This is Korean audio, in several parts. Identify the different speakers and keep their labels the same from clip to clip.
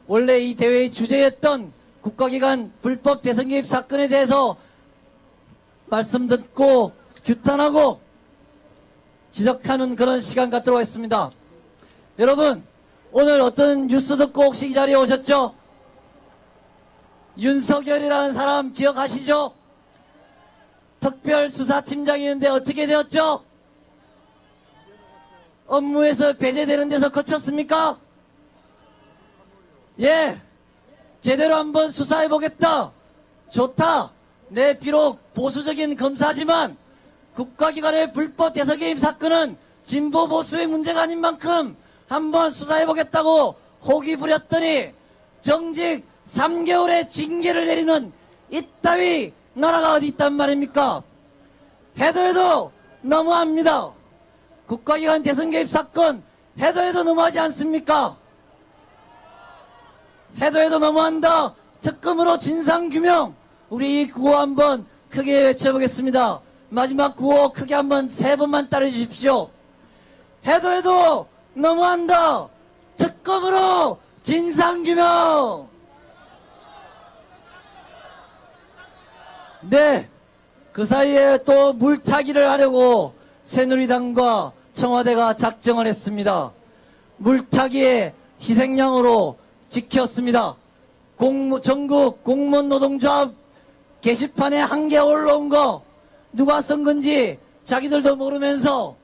Speaker 1: 원래 이 대회의 주제였던 국가기관 불법 대선 개입 사건에 대해서 말씀 듣고 규탄하고 지적하는 그런 시간 갖도록 하겠습니다. 여러분, 오늘 어떤 뉴스 듣고 혹시 이 자리에 오셨죠? 윤석열이라는 사람 기억하시죠? 특별수사팀장이었는데 어떻게 되었죠? 업무에서 배제되는 데서 거쳤습니까? 예, 제대로 한번 수사해보겠다. 좋다. 네, 비록 보수적인 검사지만 국가기관의 불법 대선 개입 사건은 진보 보수의 문제가 아닌 만큼 한번 수사해보겠다고 호기 부렸더니 정직 3개월의 징계를 내리는 이따위 나라가 어디 있단 말입니까? 해도 너무합니다. 국가기관 대선 개입 사건 해도 너무하지 않습니까? 해도 너무한다. 특검으로 진상규명. 우리 이 구호 한번 크게 외쳐보겠습니다. 마지막 구호 크게 한번 3번만 따라주십시오. 해도 너무한다. 특검으로 진상규명. 네, 그 사이에 또 물타기를 하려고 새누리당과 청와대가 작정을 했습니다. 물타기의 희생양으로 지켰습니다. 전국 공무원 노동조합 게시판에 한 개 올라온 거 누가 쓴 건지 자기들도 모르면서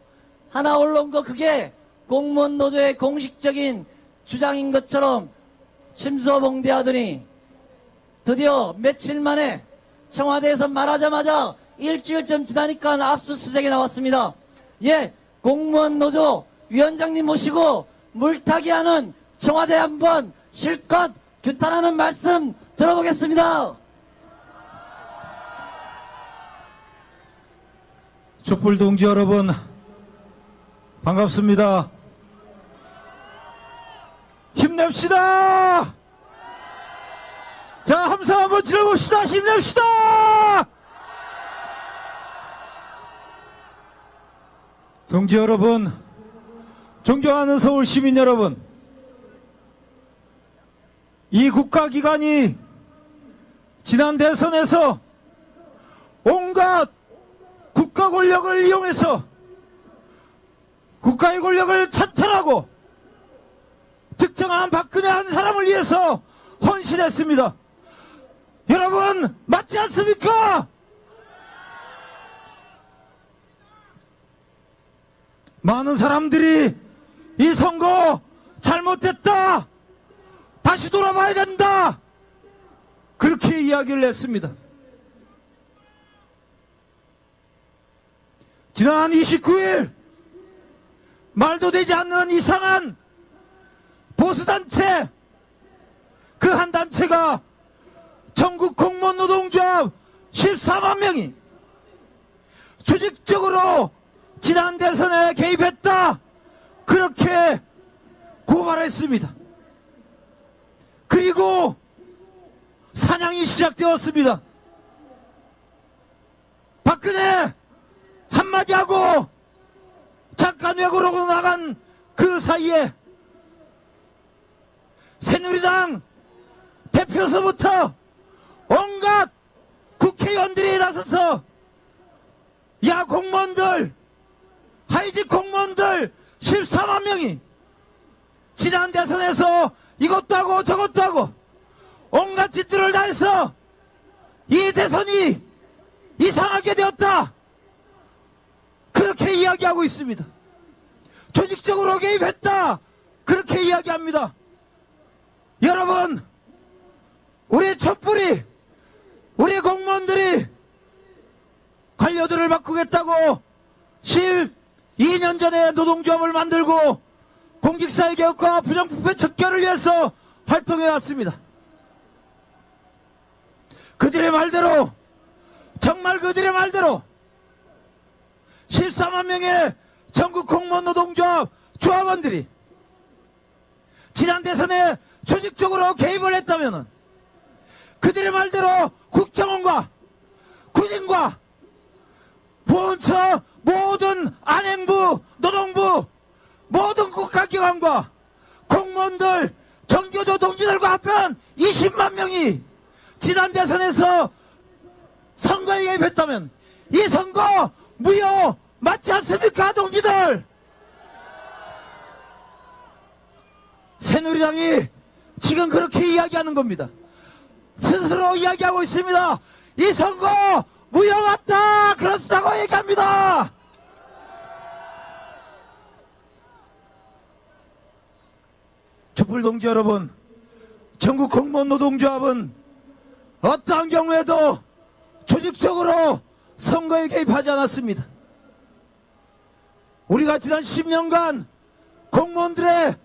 Speaker 1: 하나 올라온 거 그게 공무원 노조의 공식적인 주장인 것처럼 침소봉대하더니 드디어 며칠 만에 청와대에서 말하자마자 일주일쯤 지나니까 압수수색이 나왔습니다. 예, 공무원 노조 위원장님 모시고 물타기하는 청와대 한번 실컷 규탄하는 말씀 들어보겠습니다.
Speaker 2: 촛불 동지 여러분, 반갑습니다. 힘냅시다. 자, 함성 한번 질러봅시다. 힘냅시다. 동지 여러분, 존경하는 서울 시민 여러분, 이 국가기관이 지난 대선에서 온갖 국가 권력을 이용해서 국가의 권력을 찬탈하고 특정한 박근혜 한 사람을 위해서 헌신했습니다. 여러분, 맞지 않습니까? 많은 사람들이 이 선거 잘못됐다, 다시 돌아봐야 된다, 그렇게 이야기를 했습니다. 지난 29일 말도 되지 않는 이상한 보수단체, 그 한 단체가 전국 공무원 노동조합 14만 명이 조직적으로 지난 대선에 개입했다, 그렇게 고발했습니다. 그리고 사냥이 시작되었습니다. 박근혜 한마디 하고 잠깐 외국으로 나간 그 사이에 새누리당 대표서부터 온갖 국회의원들이 나서서 야 공무원들, 하이직 공무원들 14만 명이 지난 대선에서 이것도 하고 저것도 하고 온갖 짓들을 다 해서 이 대선이 이상하게 되었다, 그렇게 이야기하고 있습니다. 조직적으로 개입했다, 그렇게 이야기합니다. 여러분, 우리 촛불이, 우리 공무원들이 관료들을 바꾸겠다고 12년 전에 노동조합을 만들고 공직사회 개혁과 부정부패 척결을 위해서 활동해왔습니다. 그들의 말대로, 정말 그들의 말대로 14만 명의 전국 공무원 노동조합 조합원들이 지난 대선에 조직적으로 개입을 했다면 그들의 말대로 국정원과 군인과 보훈처 모든 안행부, 노동부, 모든 국가기관과 공무원들 정교조 동지들과 합한 20만 명이 지난 대선에서 선거에 개입했다면 이 선거 무효 맞지 않습니까, 동지들? 새누리당이 지금 그렇게 이야기하는 겁니다. 스스로 이야기하고 있습니다. 이 선거 무효 맞다, 그렇다고 얘기합니다. 촛불동지 여러분, 전국 공무원 노동조합은 어떠한 경우에도 조직적으로 선거에 개입하지 않았습니다. 우리가 지난 10년간 공무원들의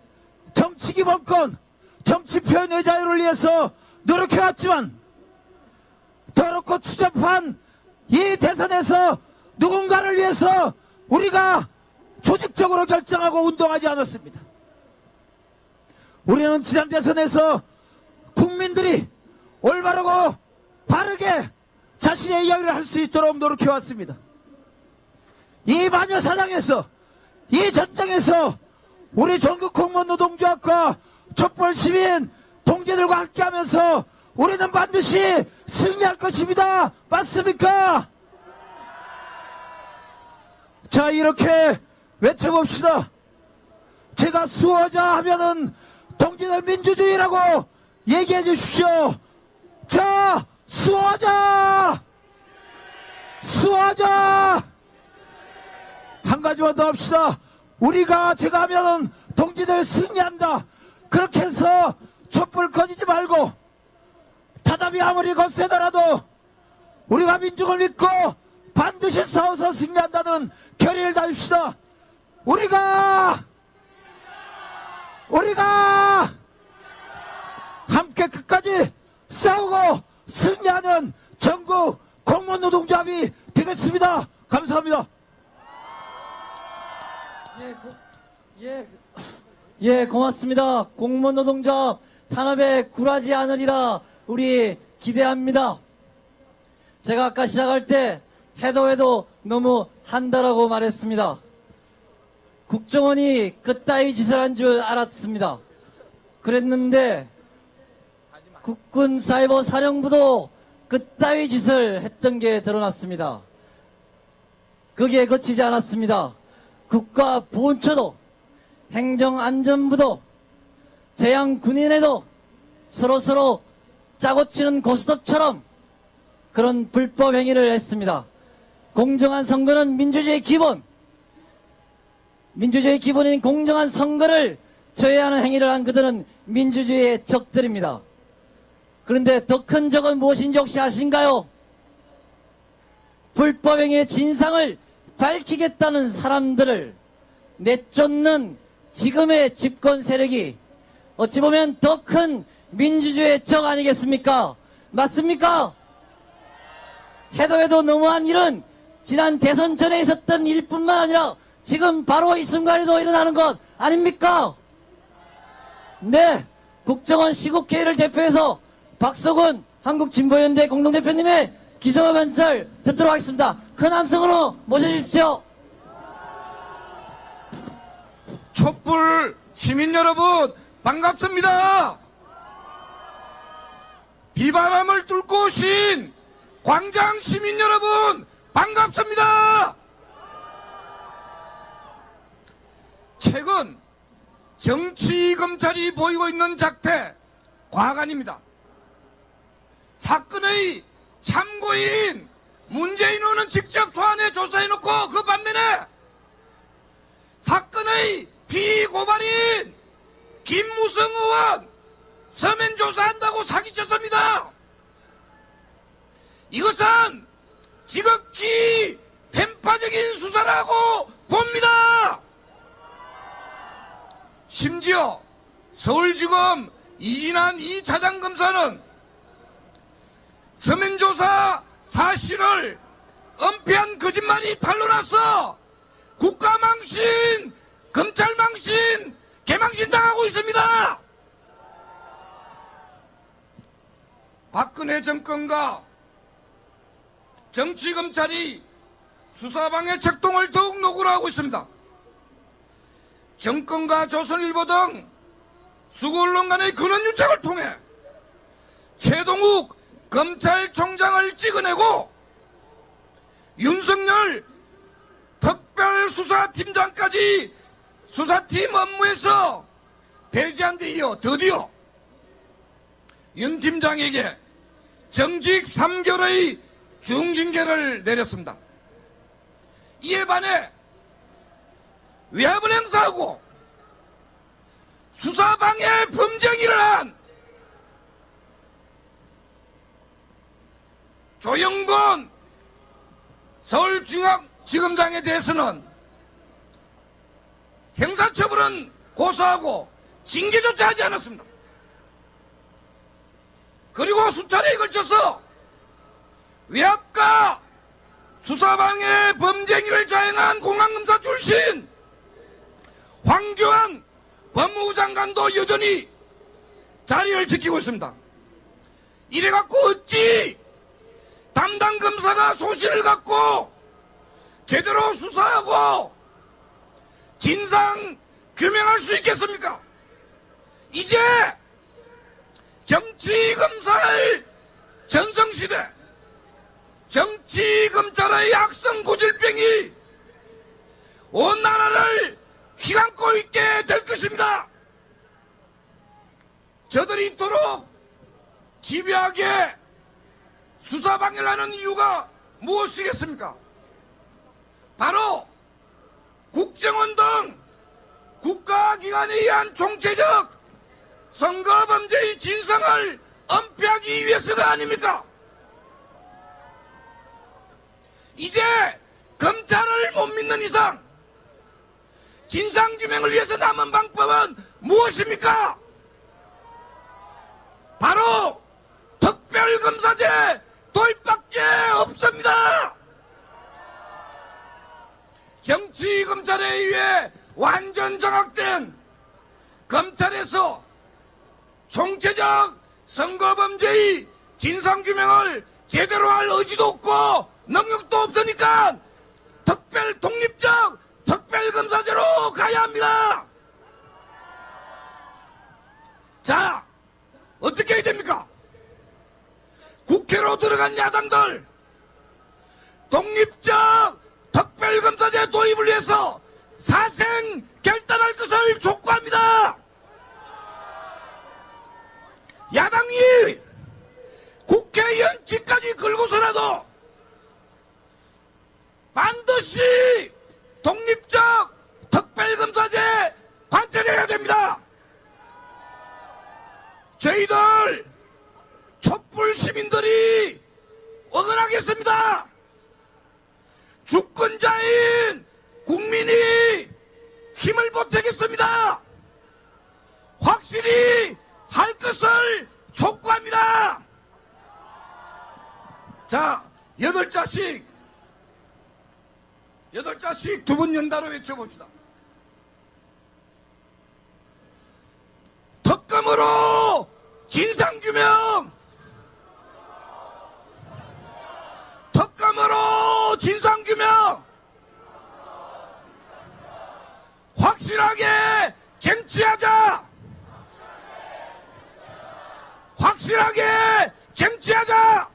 Speaker 2: 정치 기본권, 정치 표현의 자유를 위해서 노력해왔지만 더럽고 추잡한 이 대선에서 누군가를 위해서 우리가 조직적으로 결정하고 운동하지 않았습니다. 우리는 지난 대선에서 국민들이 올바르고 바르게 자신의 이야기를 할 수 있도록 노력해왔습니다. 이 마녀 사장에서, 이 전쟁에서 우리 전국 공무원 노동조합과 촛불 시민 동지들과 함께하면서 우리는 반드시 승리할 것입니다. 맞습니까? 자, 이렇게 외쳐봅시다. 제가 수호자 하면은 동지들 민주주의라고 얘기해 주십시오. 자, 수호자! 수호자! 한 가지만 더 합시다. 제가 하면은 동지들 승리한다. 그렇게 해서 촛불 꺼지지 말고 타답이 아무리 거세더라도 우리가 민중을 믿고 반드시 싸워서 승리한다는 결의를 다합시다. 우리가 함께 끝까지 싸우고 승리하는 전국 공무원 노동조합이 되겠습니다. 감사합니다.
Speaker 1: 고맙습니다. 공무원 노동조합 탄압에 굴하지 않으리라 우리 기대합니다. 제가 아까 시작할 때 해도 너무 한다라고 말했습니다. 국정원이 그따위 짓을 한 줄 알았습니다. 그랬는데 국군 사이버 사령부도 그따위 짓을 했던 게 드러났습니다. 그게 그치지 않았습니다. 국가보훈처도 행정안전부도 재향군인에도 서로 짜고치는 고스톱처럼 그런 불법 행위를 했습니다. 공정한 선거는 민주주의의 기본, 민주주의의 기본인 공정한 선거를 저해하는 행위를 한 그들은 민주주의의 적들입니다. 그런데 더 큰 적은 무엇인지 혹시 아신가요? 불법 행위의 진상을 밝히겠다는 사람들을 내쫓는 지금의 집권 세력이 어찌 보면 더 큰 민주주의의 적 아니겠습니까? 맞습니까? 해도 너무한 일은 지난 대선 전에 있었던 일뿐만 아니라 지금 바로 이 순간에도 일어나는 것 아닙니까? 네, 국정원 시국회의를 대표해서 박석훈 한국진보연대 공동대표님의 기소와 변설 듣도록 하겠습니다. 큰 함성으로 모셔주십시오.
Speaker 3: 촛불 시민 여러분 반갑습니다. 비바람을 뚫고 오신 광장 시민 여러분 반갑습니다. 최근 정치검찰이 보이고 있는 작태 과간입니다. 사건의 참고인 문재인 의원은 직접 소환해 조사해놓고 그 반면에 사건의 피고발인 김무성 의원 서면 조사한다고 사기쳤습니다. 이것은 지극히 편파적인 수사라고 봅니다. 심지어 서울지검 이진한 이 차장검사는 서면조사 사실을 은폐한 거짓말이 탄로나서 국가망신, 검찰망신, 개망신 당하고 있습니다. 박근혜 정권과 정치검찰이 수사방해 책동을 더욱 노골화하고 있습니다. 정권과 조선일보 등 수구 언론 간의 그런 유착을 통해 최동욱 검찰총장을 찍어내고 윤석열 특별수사팀장까지 수사팀 업무에서 배제한 데 이어 드디어 윤 팀장에게 정직 3개월의 중징계를 내렸습니다. 이에 반해 위압을 행사하고 수사방해 범죄행위를 한 조영건 서울중앙지검장에 대해서는 형사처벌은 고소하고 징계조차 하지 않았습니다. 그리고 수차례에 걸쳐서 위압과 수사방해 범죄행위를 자행한 공안검사 출신 황교안 법무부 장관도 여전히 자리를 지키고 있습니다. 이래갖고 어찌 담당 검사가 소신을 갖고 제대로 수사하고 진상 규명할 수 있겠습니까? 이제 정치검사의 전성시대, 정치검찰의 악성 고질병이 온 나라를 휘감고 있게 될 것입니다. 저들이 이토록 집요하게 수사방해를 하는 이유가 무엇이겠습니까? 바로 국정원 등 국가기관에 의한 총체적 선거범죄의 진상을 은폐하기 위해서가 아닙니까? 이제 검찰을 못 믿는 이상 진상규명을 위해서 남은 방법은 무엇입니까? 바로 특별검사제 도입밖에 없습니다. 정치검찰에 의해 완전 장악된 검찰에서 총체적 선거범죄의 진상규명을 제대로 할 의지도 없고 능력도 없으니까 독립적 특별검사제로 가야 합니다. 자, 어떻게 해야 됩니까? 국회로 들어간 야당들 독립적 특별검사제 도입을 위해서 사생 결단할 것을 촉구합니다. 야당이 국회의원직까지 걸고서라도 반드시 독립적 특별검사제 관철해야 됩니다. 저희들 촛불 시민들이 응원하겠습니다. 주권자인 국민이 힘을 보태겠습니다. 확실히 할 것을 촉구합니다. 자, 8자씩 두 번 연달아 외쳐봅시다. 특검으로 진상규명! 특검으로 진상규명! 확실하게 쟁취하자! 확실하게 쟁취하자!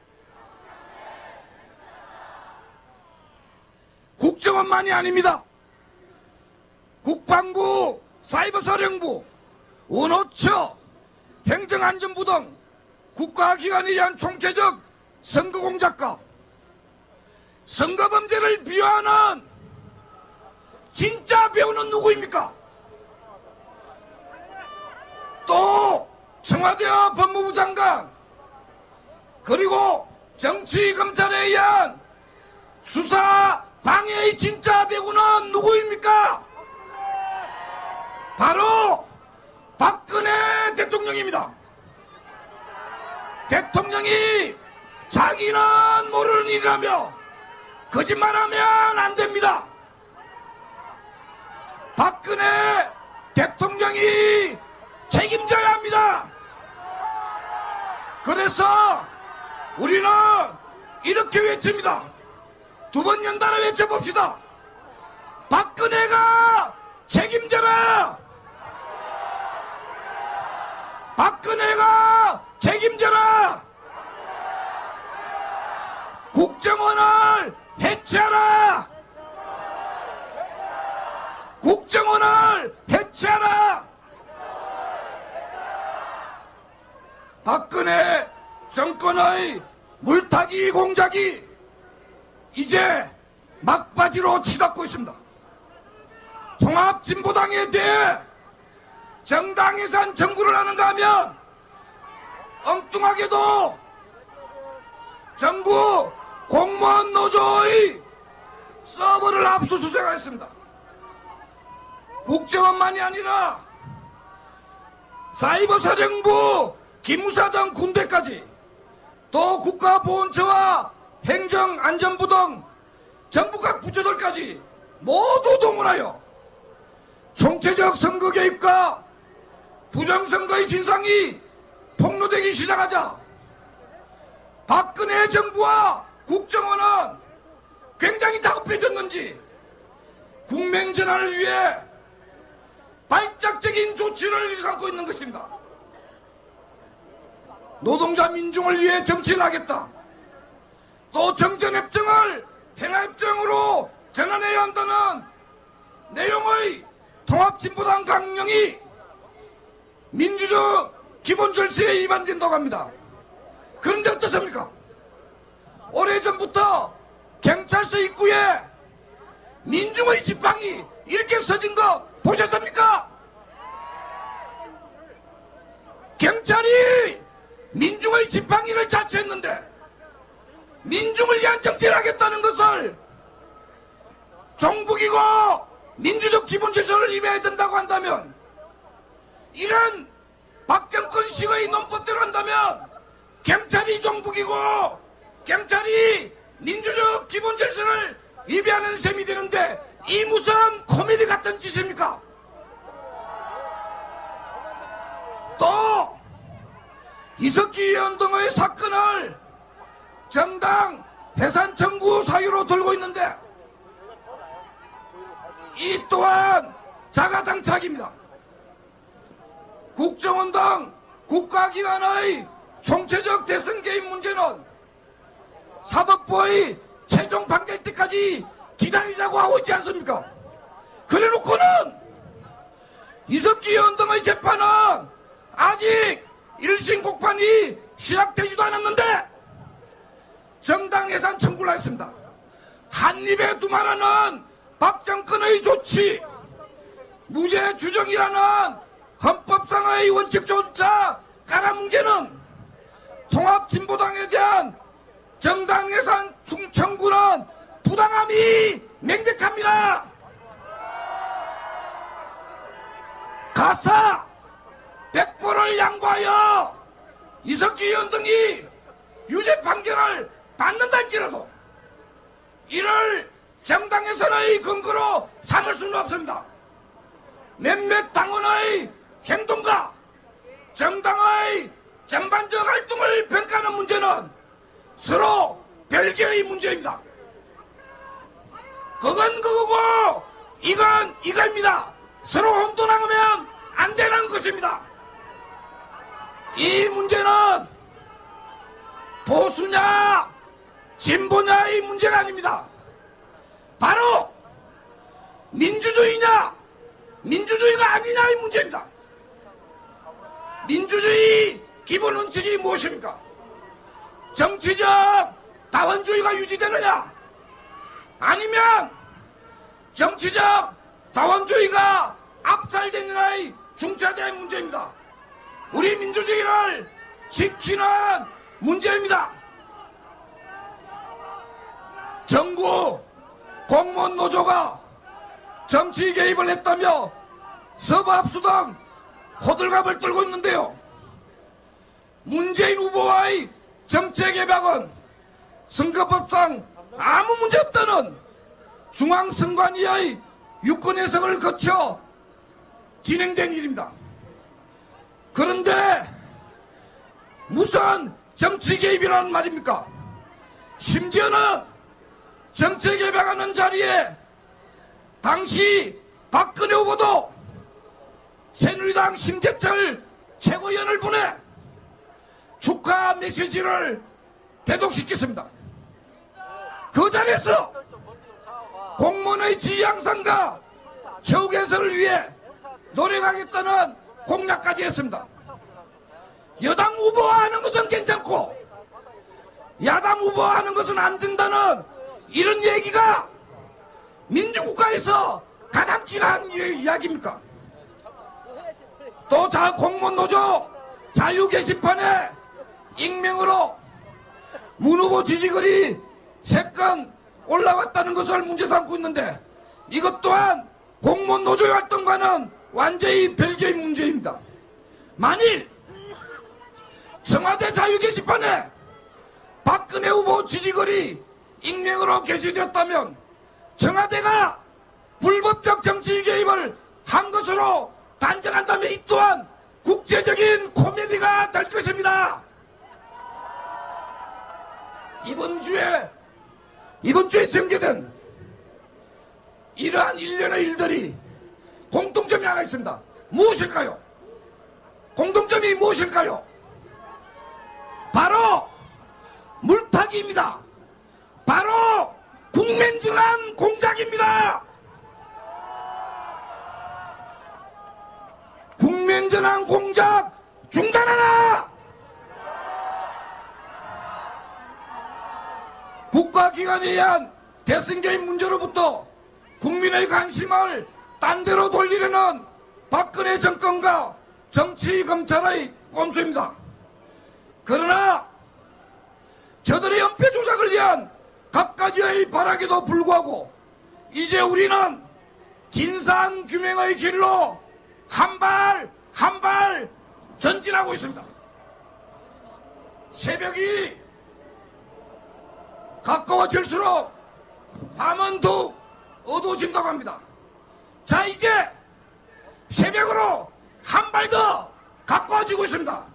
Speaker 3: 국정원만이 아닙니다. 국방부, 사이버사령부, 원호처, 행정안전부 등 국가기관에 의한 총체적 선거공작과 선거범죄를 비호하는 진짜 배우는 누구입니까? 또 청와대와 법무부 장관 그리고 정치검찰에 의한 수사 방해의 진짜 배우는 누구입니까? 바로 박근혜 대통령입니다. 대통령이 자기는 모르는 일이라며 거짓말하면 안 됩니다. 박근혜 대통령이 책임져야 합니다. 그래서 우리는 이렇게 외칩니다. 두 번 연달아 외쳐봅시다. 박근혜가 책임져라. 박근혜가 책임져라. 국정원을 해체하라. 국정원을 해체하라. 박근혜 정권의 물타기 공작이 이제 막바지로 치닫고 있습니다. 통합진보당에 대해 정당 예산 청구를 하는가 하면 엉뚱하게도 정부 공무원 노조의 서버를 압수수색하였습니다. 국정원만이 아니라 사이버사령부, 기무사 등 군대까지 또 국가보훈처와 행정안전부 등 정부 각 부처들까지 모두 동원하여 총체적 선거 개입과 부정선거의 진상이 폭로되기 시작하자 박근혜 정부와 국정원은 굉장히 다급해졌는지 국면전환을 위해 발작적인 조치를 일삼고 있는 것입니다. 노동자 민중을 위해 정치를 하겠다. 또 정전협정을 평화협정으로 전환해야 한다는 내용의 통합진보당 강령이 민주적 기본절차에 위반된다고 합니다. 그런데 어떻습니까? 오래전부터 경찰서 입구에 민중의 지팡이 이렇게 서진 거 보셨습니까? 경찰이 민중의 지팡이를 자처했는데 민중을 위한 정치를 하겠다는 것을 종북이고 민주적 기본질서를 위배해야 된다고 한다면 이런 박정권식의 논법대로 한다면 경찰이 종북이고 경찰이 민주적 기본질서를 위배하는 셈이 되는데 이 무슨 코미디 같은 짓입니까? 또 이석기 의원 등의 사건을 정당 해산 청구 사유로 들고 있는데 이 또한 자가당착입니다. 국정원 등 국가기관의 총체적 대선 개입 문제는 사법부의 최종 판결 때까지 기다리자고 하고 있지 않습니까? 그래놓고는 이석기 의원 등의 재판은 아직 1심 공판이 시작되지도 않았는데 정당 예산 청구를 했습니다. 한입에 두말하는 박정권의 조치, 무죄 주정이라는 헌법상의 원칙조차 깔아뭉개는 통합진보당에 대한 정당 예산 청구는 부당함이 명백합니다. 가사 100%를 양보하여 이석기 의원 등이 유죄 판결을 받는다 할지라도 이를 정당 예산의 근거로 삼을 수는 없습니다. 몇몇 당원의 행동과 정당의 전반적 활동을 평가하는 문제는 서로 별개의 문제입니다. 그건 그거고 이건 이겁니다. 서로 혼돈하면 안 되는 것입니다. 이 문제는 보수냐 진보냐의 문제가 아닙니다. 바로 민주주의냐 민주주의가 아니냐의 문제입니다. 민주주의 기본 원칙이 무엇입니까? 정치적 다원주의가 유지되느냐 아니면 정치적 다원주의가 압살되느냐의 중차대의 문제입니다. 우리 민주주의를 지키는 문제입니다. 정부 공무원 노조가 정치 개입을 했다며 서부 압수 등 호들갑을 떨고 있는데요. 문재인 후보와의 정책 개박은 선거법상 아무 문제 없다는 중앙선관위의 유권 해석을 거쳐 진행된 일입니다. 그런데 무슨 정치 개입이라는 말입니까? 심지어는 정책 개박하는 자리에 당시 박근혜 후보도 새누리당 심재철 최고위원을 보내 축하 메시지를 대독시켰습니다. 그 자리에서 공무원의 지위 향상과 처우 개선을 위해 노력하겠다는 공약까지 했습니다. 여당 후보와 하는 것은 괜찮고 야당 후보와 하는 것은 안 된다는 이런 얘기가 민주국가에서 가장 길한 이야기입니까? 또 공무원 노조 자유 게시판에 익명으로 문 후보 지지글이 3건 올라왔다는 것을 문제 삼고 있는데 이것 또한 공무원 노조 활동과는 완전히 별개의 문제입니다. 만일 청와대 자유 게시판에 박근혜 후보 지지글이 익명으로 게시되었다면 청와대가 불법적 정치 개입을 한 것으로 단정한다면 이 또한 국제적인 코미디가 될 것입니다. 이번 주에 전개된 이러한 일련의 일들이 공통점이 하나 있습니다. 무엇일까요? 공통점이 무엇일까요? 바로 물타기입니다. 바로 국면전환 공작입니다. 국면전환 공작 중단하라! 국가기관에 의한 대선 개입 문제로부터 국민의 관심을 딴 데로 돌리려는 박근혜 정권과 정치검찰의 꼼수입니다. 그러나 저들의 연패 조작을 위한 갖가지의 발악에도 불구하고 이제 우리는 진상규명의 길로 한 발 전진하고 있습니다. 새벽이 가까워질수록 밤은 더욱 어두워진다고 합니다. 자, 이제 새벽으로 한 발 더 가까워지고 있습니다.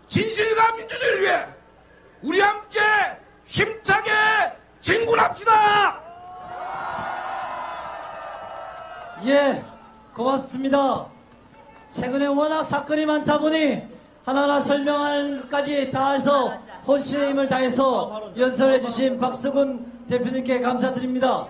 Speaker 3: 진실과 민주주의를 위해 우리 함께 힘차게 진군합시다.
Speaker 1: 예, 고맙습니다. 최근에 워낙 사건이 많다 보니 하나하나 설명하는 것까지 다 해서 혼신의 힘을 다해서 연설해 주신 박수근 대표님께 감사드립니다.